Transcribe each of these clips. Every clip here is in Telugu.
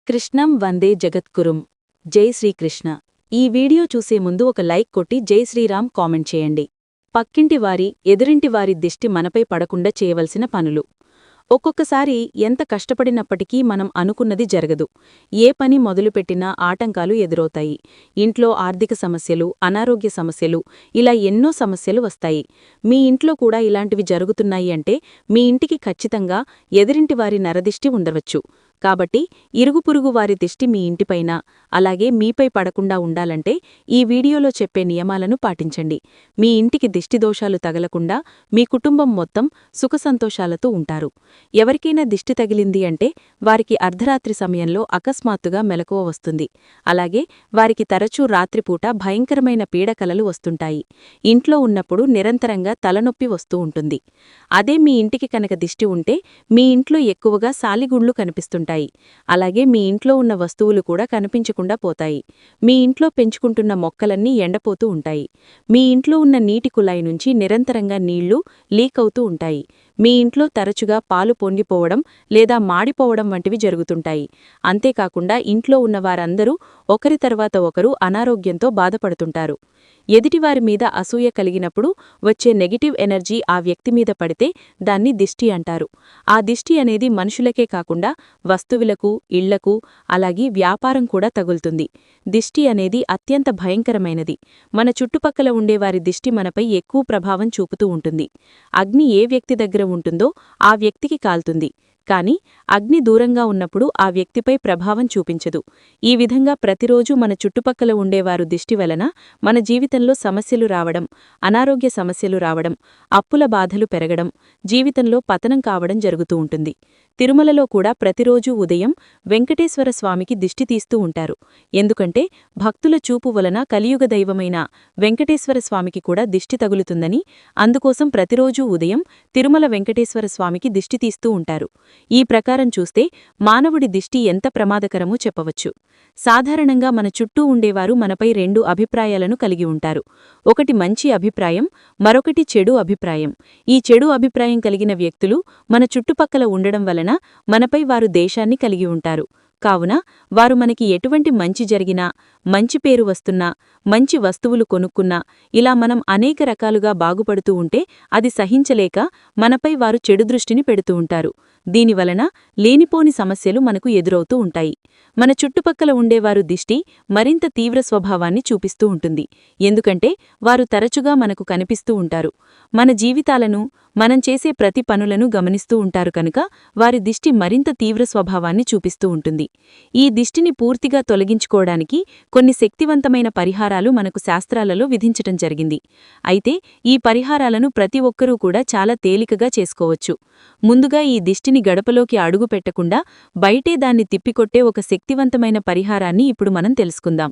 కృష్ణం వందే జగద్గురుం. జై శ్రీకృష్ణ. ఈ వీడియో చూసే ముందు ఒక లైక్ కొట్టి జై శ్రీరామ్ కామెంట్ చేయండి. పక్కింటివారి ఎదురింటివారి దిష్టి మనపై పడకుండా చేయవలసిన పనులు. ఒక్కొక్కసారి ఎంత కష్టపడినప్పటికీ మనం అనుకున్నది జరగదు. ఏ పని మొదలుపెట్టినా ఆటంకాలు ఎదురవుతాయి. ఇంట్లో ఆర్థిక సమస్యలు, అనారోగ్య సమస్యలు, ఇలా ఎన్నో సమస్యలు వస్తాయి. మీ ఇంట్లో కూడా ఇలాంటివి జరుగుతున్నాయి అంటే మీ ఇంటికి ఖచ్చితంగా ఎదిరింటివారి నరదిష్టి ఉండవచ్చు. కాబట్టి ఇరుగుపురుగు వారి దిష్టి మీ ఇంటిపైన, అలాగే మీపై పడకుండా ఉండాలంటే ఈ వీడియోలో చెప్పే నియమాలను పాటించండి. మీ ఇంటికి దిష్టిదోషాలు తగలకుండా మీ కుటుంబం మొత్తం సుఖసంతోషాలతో ఉంటారు. ఎవరికైనా దిష్టి తగిలింది అంటే వారికి అర్ధరాత్రి సమయంలో అకస్మాత్తుగా మెలకువ వస్తుంది. అలాగే వారికి తరచూ రాత్రిపూట భయంకరమైన పీడకలలు వస్తుంటాయి. ఇంట్లో ఉన్నప్పుడు నిరంతరంగా తలనొప్పి వస్తూ ఉంటుంది. అదే మీ ఇంటికి కనుక దిష్టి ఉంటే మీ ఇంట్లో ఎక్కువగా సాలిగుళ్లు కనిపిస్తుంటాయి. అలాగే మీ ఇంట్లో ఉన్న వస్తువులు కూడా కనిపించకుండా పోతాయి. మీ ఇంట్లో పెంచుకుంటున్న మొక్కలన్నీ ఎండపోతూ ఉంటాయి. మీ ఇంట్లో ఉన్న నీటి కుళాయి నుంచి నిరంతరంగా నీళ్లు లీక్ అవుతూ ఉంటాయి. మీ ఇంట్లో తరచుగా పాలు పొంగిపోవడం లేదా మాడిపోవడం వంటివి జరుగుతుంటాయి. అంతేకాకుండా ఇంట్లో ఉన్న వారందరూ ఒకరి తర్వాత ఒకరు అనారోగ్యంతో బాధపడుతుంటారు. ఎదుటివారి మీద అసూయ కలిగినప్పుడు వచ్చే నెగటివ్ ఎనర్జీ ఆ వ్యక్తి మీద పడితే దాన్ని దిష్టి అంటారు. ఆ దిష్టి అనేది మనుషులకే కాకుండా వస్తువులకు, ఇళ్లకు, అలాగే వ్యాపారం కూడా తగులుతుంది. దిష్టి అనేది అత్యంత భయంకరమైనది. మన చుట్టుపక్కల ఉండేవారి దిష్టి మనపై ఎక్కువ ప్రభావం చూపుతూ ఉంటుంది. అగ్ని ఏ వ్యక్తి దగ్గర ఉంటుందో ఆ వ్యక్తికి కాల్తుంది. కానీ అగ్ని దూరంగా ఉన్నప్పుడు ఆ వ్యక్తిపై ప్రభావం చూపించదు. ఈ విధంగా ప్రతిరోజూ మన చుట్టుపక్కల ఉండేవారు దిష్టి వలన మన జీవితంలో సమస్యలు రావడం, అనారోగ్య సమస్యలు రావడం, అప్పుల బాధలు పెరగడం, జీవితంలో పతనం కావడం జరుగుతూ ఉంటుంది. తిరుమలలో కూడా ప్రతిరోజూ ఉదయం వెంకటేశ్వర స్వామికి దిష్టి తీస్తూ ఉంటారు. ఎందుకంటే భక్తుల చూపు వలన కలియుగ దైవమైన వెంకటేశ్వర స్వామికి కూడా దిష్టి తగులుతుందని, అందుకోసం ప్రతిరోజూ ఉదయం తిరుమల వెంకటేశ్వర స్వామికి దిష్టి తీస్తూ ఉంటారు. ఈ ప్రకారం చూస్తే మానవుడి దిష్టి ఎంత ప్రమాదకరమో చెప్పవచ్చు. సాధారణంగా మన చుట్టూ ఉండేవారు మనపై రెండు అభిప్రాయాలను కలిగి ఉంటారు. ఒకటి మంచి అభిప్రాయం, మరొకటి చెడు అభిప్రాయం. ఈ చెడు అభిప్రాయం కలిగిన వ్యక్తులు మన చుట్టుపక్కల ఉండడం వలన మనపై వారు దేశాన్ని కలిగి ఉంటారు. కావున వారు మనకి ఎటువంటి మంచి జరిగినా, మంచి పేరు వస్తున్నా, మంచి వస్తువులు కొనుక్కున్నా, ఇలా మనం అనేక రకాలుగా బాగుపడుతూ ఉంటే అది సహించలేక మనపై వారు చెడు దృష్టిని పెడుతూ ఉంటారు. దీనివలన లేనిపోని సమస్యలు మనకు ఎదురవుతూ ఉంటాయి. మన చుట్టుపక్కల ఉండేవారు దిష్టి మరింత తీవ్ర స్వభావాన్ని చూపిస్తూ ఉంటుంది. ఎందుకంటే వారు తరచుగా మనకు కనిపిస్తూ ఉంటారు. మన జీవితాలను, మనం చేసే ప్రతి పనులను గమనిస్తూ ఉంటారు కనుక వారి దిష్టి మరింత తీవ్ర స్వభావాన్ని చూపిస్తూ ఉంటుంది. ఈ దిష్టిని పూర్తిగా తొలగించుకోవడానికి కొన్ని శక్తివంతమైన పరిహారాలు మనకు శాస్త్రాలలో విధించటం జరిగింది. అయితే ఈ పరిహారాలను ప్రతి ఒక్కరూ కూడా చాలా తేలికగా చేసుకోవచ్చు. ముందుగా ఈ దిష్టిని గడపలోకి అడుగు పెట్టకుండా బయటే దాన్ని తిప్పికొట్టే ఒక శక్తివంతమైన పరిహారాన్ని ఇప్పుడు మనం తెలుసుకుందాం.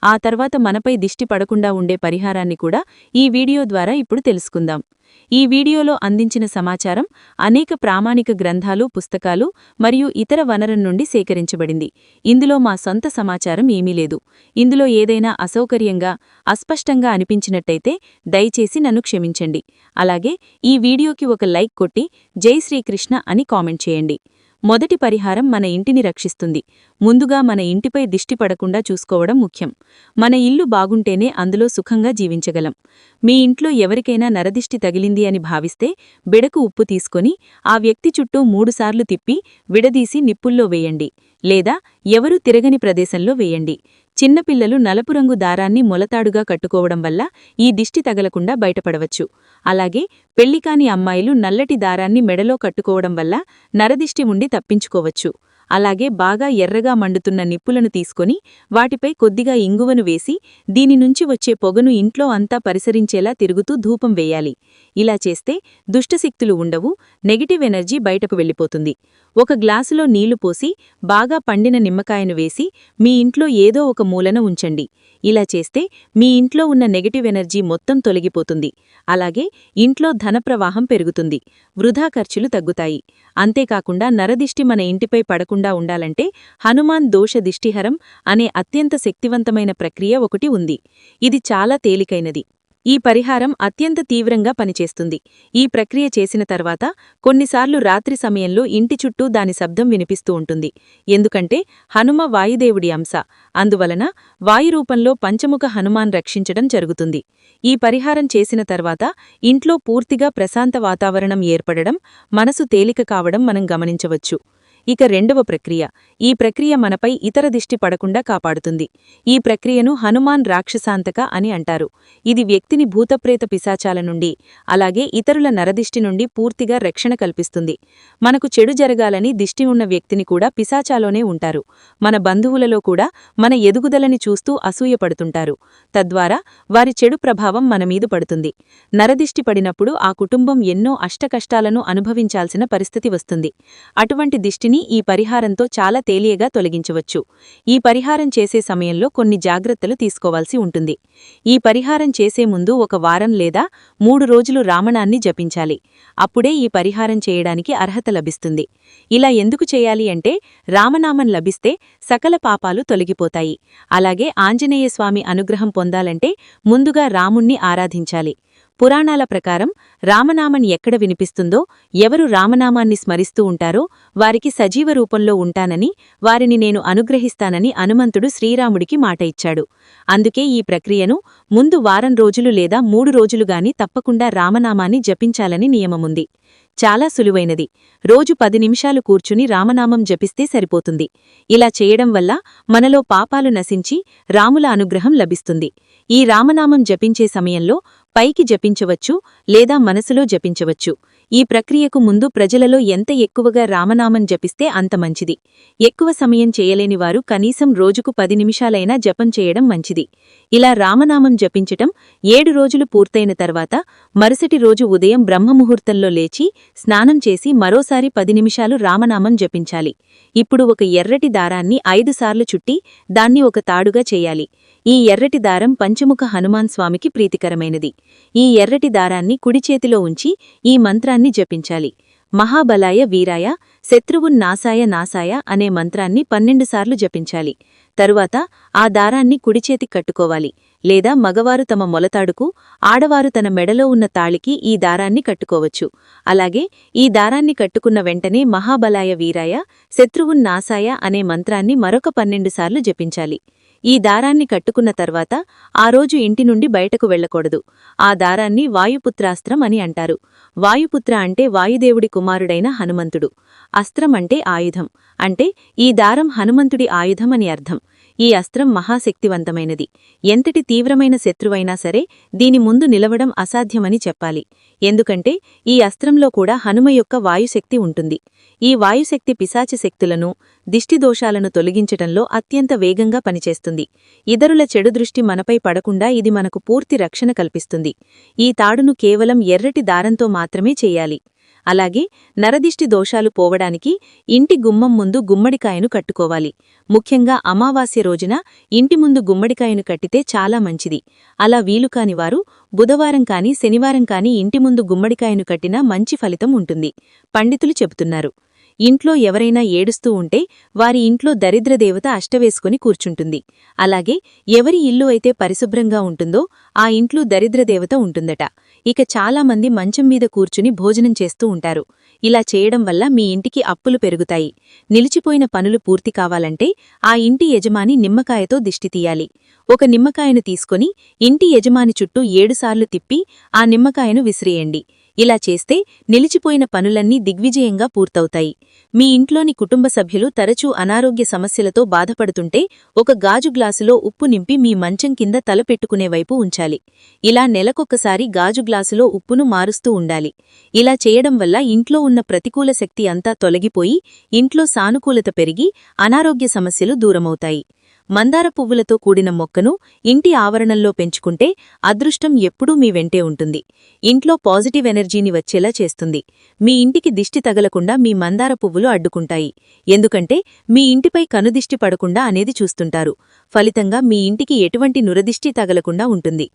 ఆ తర్వాత మనపై దిష్టి పడకుండా ఉండే పరిహారాన్ని కూడా ఈ వీడియో ద్వారా ఇప్పుడు తెలుసుకుందాం. ఈ వీడియోలో అందించిన సమాచారం అనేక ప్రామాణిక గ్రంథాలు, పుస్తకాలు మరియు ఇతర వనరుల నుండి సేకరించబడింది. ఇందులో మా సొంత సమాచారం ఏమీ లేదు. ఇందులో ఏదైనా అసౌకర్యంగా, అస్పష్టంగా అనిపించినట్టయితే దయచేసి నన్ను క్షమించండి. అలాగే ఈ వీడియోకి ఒక లైక్ కొట్టి జై శ్రీకృష్ణ అని కామెంట్ చేయండి. మొదటి పరిహారం మన ఇంటిని రక్షిస్తుంది. ముందుగా మన ఇంటిపై దిష్టి పడకుండా చూసుకోవడం ముఖ్యం. మన ఇల్లు బాగుంటేనే అందులో సుఖంగా జీవించగలం. మీ ఇంట్లో ఎవరికైనా నరదిష్టి తగిలింది అని భావిస్తే బిడకు ఉప్పు తీసుకొని ఆ వ్యక్తి చుట్టూ 3 సార్లు తిప్పి విడదీసి నిప్పుల్లో వేయండి, లేదా ఎవరూ తిరగని ప్రదేశంలో వేయండి. చిన్నపిల్లలు నలుపు రంగు దారాన్ని మొలతాడుగా కట్టుకోవడం వల్ల ఈ దిష్టి తగలకుండా బయటపడవచ్చు. అలాగే పెళ్లికాని అమ్మాయిలు నల్లటి దారాన్ని మెడలో కట్టుకోవడం వల్ల నరదిష్టి ఉండి తప్పించుకోవచ్చు. అలాగే బాగా ఎర్రగా మండుతున్న నిప్పులను తీసుకొని వాటిపై కొద్దిగా ఇంగువను వేసి దీని నుంచి వచ్చే పొగను ఇంట్లో అంతా పరిసరించేలా తిరుగుతూ ధూపం వేయాలి. ఇలా చేస్తే దుష్టశక్తులు ఉండవు, నెగటివ్ ఎనర్జీ బయటకు వెళ్ళిపోతుంది. ఒక గ్లాసులో నీళ్లు పోసి బాగా పండిన నిమ్మకాయను వేసి మీ ఇంట్లో ఏదో ఒక మూలన ఉంచండి. ఇలా చేస్తే మీ ఇంట్లో ఉన్న నెగటివ్ ఎనర్జీ మొత్తం తొలగిపోతుంది. అలాగే ఇంట్లో ధనప్రవాహం పెరుగుతుంది, వృధా ఖర్చులు తగ్గుతాయి. అంతేకాకుండా నరదిష్టి మన ఇంటిపై పడకుండా ఉండాలంటే హనుమాన్ దోష దిష్టిహరం అనే అత్యంత శక్తివంతమైన ప్రక్రియ ఒకటి ఉంది. ఇది చాలా తేలికైనది. ఈ పరిహారం అత్యంత తీవ్రంగా పనిచేస్తుంది. ఈ ప్రక్రియ చేసిన తర్వాత కొన్నిసార్లు రాత్రి సమయంలో ఇంటి చుట్టూ దాని శబ్దం వినిపిస్తూ ఉంటుంది. ఎందుకంటే హనుమ వాయుదేవుడి అంశ. అందువలన వాయురూపంలో పంచముఖ హనుమాన్ రక్షించడం జరుగుతుంది. ఈ పరిహారం చేసిన తర్వాత ఇంట్లో పూర్తిగా ప్రశాంత వాతావరణం ఏర్పడడం, మనసు తేలిక కావడం మనం గమనించవచ్చు. ఇక రెండవ ప్రక్రియ. ఈ ప్రక్రియ మనపై ఇతర దిష్టి పడకుండా కాపాడుతుంది. ఈ ప్రక్రియను హనుమాన్ రాక్షసాంతక అని అంటారు. ఇది వ్యక్తిని భూతప్రేత పిశాచాల నుండి, అలాగే ఇతరుల నరదిష్టి నుండి పూర్తిగా రక్షణ కల్పిస్తుంది. మనకు చెడు జరగాలని దిష్టి ఉన్న వ్యక్తిని కూడా పిశాచాలోనే ఉంటారు. మన బంధువులలో కూడా మన ఎదుగుదలని చూస్తూ అసూయపడుతుంటారు. తద్వారా వారి చెడు ప్రభావం మనమీద పడుతుంది. నరదిష్టి పడినప్పుడు ఆ కుటుంబం ఎన్నో అష్టకష్టాలను అనుభవించాల్సిన పరిస్థితి వస్తుంది. అటువంటి దిష్టిని ఈ పరిహారంతో చాలా తేలియగా తొలగించవచ్చు. ఈ పరిహారం చేసే సమయంలో కొన్ని జాగ్రత్తలు తీసుకోవాల్సి ఉంటుంది. ఈ పరిహారం చేసే ముందు 1 వారం లేదా 3 రోజులు రామనామాన్ని జపించాలి. అప్పుడే ఈ పరిహారం చేయడానికి అర్హత లభిస్తుంది. ఇలా ఎందుకు చేయాలి అంటే, రామనామం లభిస్తే సకల పాపాలు తొలగిపోతాయి. అలాగే ఆంజనేయస్వామి అనుగ్రహం పొందాలంటే ముందుగా రాముణ్ణి ఆరాధించాలి. పురాణాల ప్రకారం రామనామం ఎక్కడ వినిపిస్తుందో, ఎవరు రామనామాన్ని స్మరిస్తూ ఉంటారో వారికి సజీవ రూపంలో ఉంటానని, వారిని నేను అనుగ్రహిస్తానని హనుమంతుడు శ్రీరాముడికి మాట ఇచ్చాడు. అందుకే ఈ ప్రక్రియను ముందు వారం రోజులు లేదా 3 రోజులుగాని తప్పకుండా రామనామాన్ని జపించాలని నియమముంది. చాలా సులువైనది. రోజు 10 నిమిషాలు కూర్చుని రామనామం జపిస్తే సరిపోతుంది. ఇలా చేయడం వల్ల మనలో పాపాలు నశించి రాముల అనుగ్రహం లభిస్తుంది. ఈ రామనామం జపించే సమయంలో పైకి జపించవచ్చు లేదా మనసులో జపించవచ్చు. ఈ ప్రక్రియకు ముందు ప్రజలలో ఎంత ఎక్కువగా రామనామం జపిస్తే అంత మంచిది. ఎక్కువ సమయం చేయలేని వారు కనీసం రోజుకు 10 నిమిషాలైనా జపం చేయడం మంచిది. ఇలా రామనామం జపించటం 7 రోజులు పూర్తయిన తర్వాత మరుసటి రోజు ఉదయం బ్రహ్మముహూర్తంలో లేచి స్నానం చేసి మరోసారి 10 నిమిషాలు రామనామం జపించాలి. ఇప్పుడు ఒక ఎర్రటి దారాన్ని 5 సార్లు చుట్టి దాన్ని ఒక తాడుగా చేయాలి. ఈ ఎర్రటి దారం పంచముఖ హనుమాన్ స్వామికి ప్రీతికరమైనది. ఈ ఎర్రటి దారాన్ని కుడి చేతిలో ఉంచి ఈ మంత్రాన్ని జపించాలి. మహాబలాయ వీరాయ శత్రువున్నాశాయ నాశాయ అనే మంత్రాన్ని 12 సార్లు జపించాలి. తరువాత ఆ దారాన్ని కుడిచేతికి కట్టుకోవాలి. లేదా మగవారు తమ మొలతాడుకు, ఆడవారు తన మెడలో ఉన్న తాళికి ఈ దారాన్ని కట్టుకోవచ్చు. అలాగే ఈ దారాన్ని కట్టుకున్న వెంటనే మహాబలాయ వీరాయ శత్రువున్నాశాయ అనే మంత్రాన్ని మరొక 12 సార్లు జపించాలి. ఈ దారాన్ని కట్టుకున్న తర్వాత ఆ రోజు ఇంటి నుండి బయటకు వెళ్లకూడదు. ఆ దారాన్ని వాయుపుత్రాస్త్రం అని అంటారు. వాయుపుత్ర అంటే వాయుదేవుడి కుమారుడైన హనుమంతుడు. అస్త్రం అంటే ఆయుధం. అంటే ఈ దారం హనుమంతుడి ఆయుధం అని అర్థం. ఈ అస్త్రం మహాశక్తివంతమైనది. ఎంతటి తీవ్రమైన శత్రువైనా సరే దీని ముందు నిలవడం అసాధ్యమని చెప్పాలి. ఎందుకంటే ఈ అస్త్రంలో కూడా హనుమ యొక్క వాయుశక్తి ఉంటుంది. ఈ వాయుశక్తి పిశాచి శక్తులను, దిష్టిదోషాలను తొలగించటంలో అత్యంత వేగంగా పనిచేస్తుంది. ఇతరుల చెడు దృష్టి మనపై పడకుండా ఇది మనకు పూర్తి రక్షణ కల్పిస్తుంది. ఈ తాడును కేవలం ఎర్రటి దారంతో మాత్రమే చేయాలి. అలాగే నరదిష్టి దోషాలు పోవడానికి ఇంటి గుమ్మం ముందు గుమ్మడికాయను కట్టుకోవాలి. ముఖ్యంగా అమావాస్య రోజున ఇంటి ముందు గుమ్మడికాయను కట్టితే చాలా మంచిది. అలా వీలుకాని వారు బుధవారం కాని శనివారం కాని ఇంటి ముందు గుమ్మడికాయను కట్టినా మంచి ఫలితం ఉంటుంది. పండితులు చెబుతున్నారు. ఇంట్లో ఎవరైనా ఏడుస్తూ ఉంటే వారి ఇంట్లో దరిద్రదేవత అష్టవేసుకుని కూర్చుంటుంది. అలాగే ఎవరి ఇల్లు అయితే పరిశుభ్రంగా ఉంటుందో ఆ ఇంట్లో దరిద్రదేవత ఉంటుందట. ఇక చాలామంది మంచం మీద కూర్చుని భోజనం చేస్తూ ఉంటారు. ఇలా చేయడం వల్ల మీ ఇంటికి అప్పులు పెరుగుతాయి. నిలిచిపోయిన పనులు పూర్తి కావాలంటే ఆ ఇంటి యజమాని నిమ్మకాయతో దిష్టి తీయాలి. ఒక నిమ్మకాయను తీసుకొని ఇంటి యజమాని చుట్టూ 7 సార్లు తిప్పి ఆ నిమ్మకాయను విసిరేయండి. ఇలా చేస్తే నిలిచిపోయిన పనులన్నీ దిగ్విజయంగా పూర్తవుతాయి. మీ ఇంట్లోని కుటుంబ సభ్యులు తరచూ అనారోగ్య సమస్యలతో బాధపడుతుంటే ఒక గాజు గ్లాసులో ఉప్పు నింపి మీ మంచం కింద తల పెట్టుకునే వైపు ఉంచాలి. ఇలా నెలకొక్కసారి గాజు గ్లాసులో ఉప్పును మారుస్తూ ఉండాలి. ఇలా చేయడం వల్ల ఇంట్లో ఉన్న ప్రతికూల శక్తి అంతా తొలగిపోయి ఇంట్లో సానుకూలత పెరిగి అనారోగ్య సమస్యలు దూరమవుతాయి. మందార పువ్వులతో కూడిన మొక్కను ఇంటి ఆవరణంలో పెంచుకుంటే అదృష్టం ఎప్పుడూ మీ వెంటే ఉంటుంది. ఇంట్లో పాజిటివ్ ఎనర్జీని వచ్చేలా చేస్తుంది. మీ ఇంటికి దిష్టి తగలకుండా మీ మందార పువ్వులు అడ్డుకుంటాయి. ఎందుకంటే మీ ఇంటిపై కనుదిష్టి పడకుండా అనేది చూస్తుంటారు. ఫలితంగా మీ ఇంటికి ఎటువంటి నురదిష్టి తగలకుండా ఉంటుంది.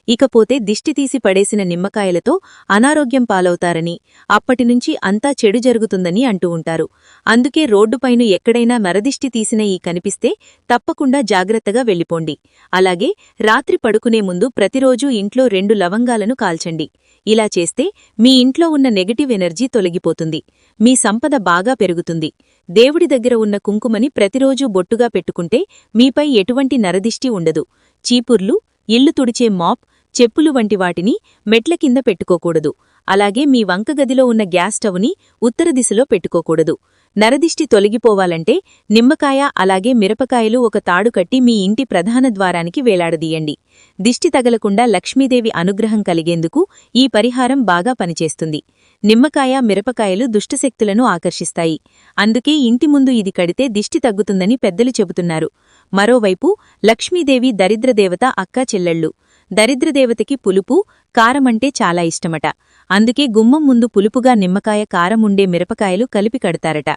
ఇకపోతే దిష్టి తీసి పడేసిన నిమ్మకాయలతో అనారోగ్యం పాలవుతారని, అప్పటినుంచి అంతా చెడు జరుగుతుందని అంటూ ఉంటారు. అందుకే రోడ్డుపైన ఎక్కడైనా మరదిష్టి తీసిన ఈ కనిపిస్తే తప్పకుండా జాగ్రత్తగా వెళ్ళిపోండి. అలాగే రాత్రి పడుకునే ముందు ప్రతిరోజూ ఇంట్లో 2 లవంగాలను కాల్చండి. ఇలా చేస్తే మీ ఇంట్లో ఉన్న నెగటివ్ ఎనర్జీ తొలగిపోతుంది. మీ సంపద బాగా పెరుగుతుంది. దేవుడి దగ్గర ఉన్న కుంకుమని ప్రతిరోజూ బొట్టుగా పెట్టుకుంటే మీపై ఎటువంటి నరదిష్టి ఉండదు. చీపుర్లు, ఇల్లు తుడిచే మాప్, చెప్పులు వంటి వాటిని మెట్ల కింద పెట్టుకోకూడదు. అలాగే మీ వంకగదిలో ఉన్న గ్యాస్ స్టవ్ని ఉత్తర దిశలో పెట్టుకోకూడదు. నరదిష్టి తొలగిపోవాలంటే నిమ్మకాయ అలాగే మిరపకాయలు ఒక తాడు కట్టి మీ ఇంటి ప్రధాన ద్వారానికి వేలాడదీయండి. దిష్టి తగలకుండా లక్ష్మీదేవి అనుగ్రహం కలిగేందుకు ఈ పరిహారం బాగా పనిచేస్తుంది. నిమ్మకాయ, మిరపకాయలు దుష్టశక్తులను ఆకర్షిస్తాయి. అందుకే ఇంటి ముందు ఇది కడితే దిష్టి తగ్గుతుందని పెద్దలు చెబుతున్నారు. మరోవైపు లక్ష్మీదేవి దరిద్రదేవత అక్కా చెల్లెళ్ళు. దరిద్రదేవతకి పులుపు, కారమంటే చాలా ఇష్టమట. అందుకే గుమ్మం ముందు పులుపుగా నిమ్మకాయ, కారం ఉండే మిరపకాయలు కలిపి కడతారట.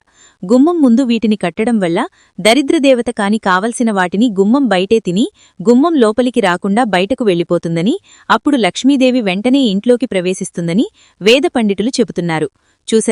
గుమ్మం ముందు వీటిని కట్టడం వల్ల దరిద్రదేవత కావలసిన వాటిని గుమ్మం బయటే తిని గుమ్మం లోపలికి రాకుండా బయటకు వెళ్ళిపోతుందని, అప్పుడు లక్ష్మీదేవి వెంటనే ఇంట్లోకి ప్రవేశిస్తుందని వేద పండితులు చెబుతున్నారు. చూశారు.